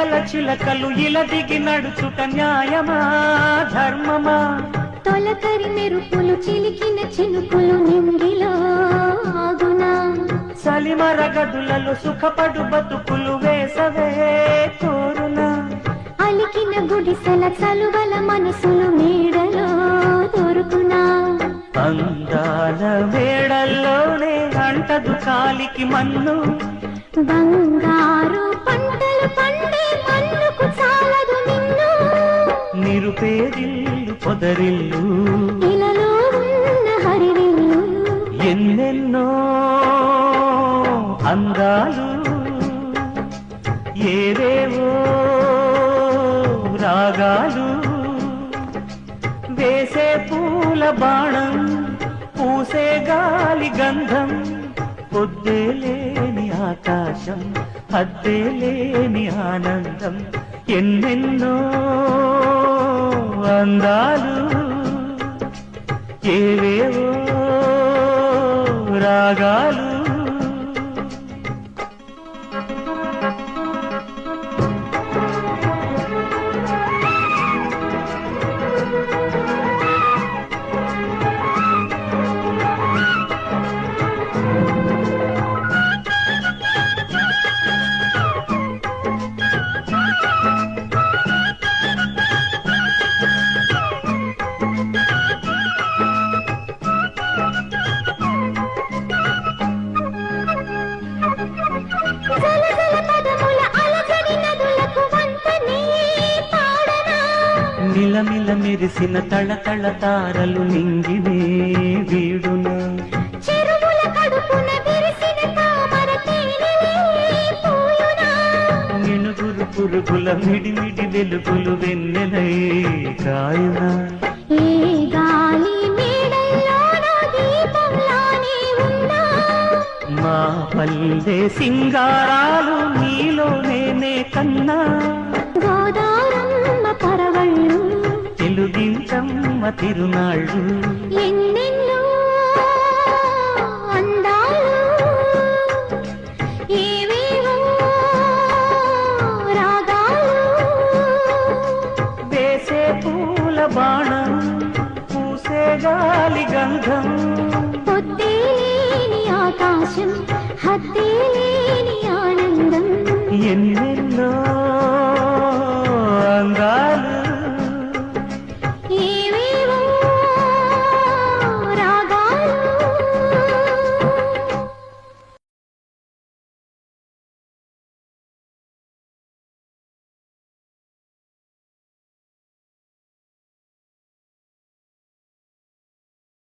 వెన్నెల చిలకలు ఇలా దిగి నడుచుట న్యాయమా ధర్మమా? తొలకరి మెరుపులు చిలికిన చినుకులు నింగిలో ఆగునా? చలిమర గదులలో సుఖపడు బతుకులు వేసవే కోరునా? అలికిన గుడిసెల చలువల మనసులు మేడలో దొరుకునా? అందాల మేడల్లోనే అంటదు కాలికి మన్ను, బంగారు పంటలు పండే మన్నుకు చాలదు నిన్ను. నిరుపేదిల్లు పొదరిల్లు ఇలలో ఉన్న హరివిల్లు ఎన్నెన్నో అందాలు ఏవేవో రాగాలు వేసే పూల బాణం పూసే గాలి గంధం పొద్దే లేని ఆకాశం హద్దే లేని ఆనందం ఎన్నెన్నో అందాలు ఏవేవో రాగాలు. మిలమిల మెరిసిన తళతళ తారలు నింగినే వీడున, చెరువుల కడుపున విరిసిన తామర తేనెలే పూయునా? మినుగురు పురుగుల మిడిమిడి వెలుగులు వెన్నెలై కాయున, ఏ గాలి మేడల్లోనో దీపంలానే ఉన్నా? మా పల్లె సింగారాలు నీలో నేనే కన్నా, గోదారమ్మ పరవళ్ళు తెలుగించమ్మ తిరునాళ్ళు ఎన్నెన్నో అందాలు ఏవేవో రాగాలు వేసే పూల బాణం పూసే గాలి గంధం పొద్దే లేని ఆకాశం హద్దే లేని ఆనందం ఎన్నెన్నో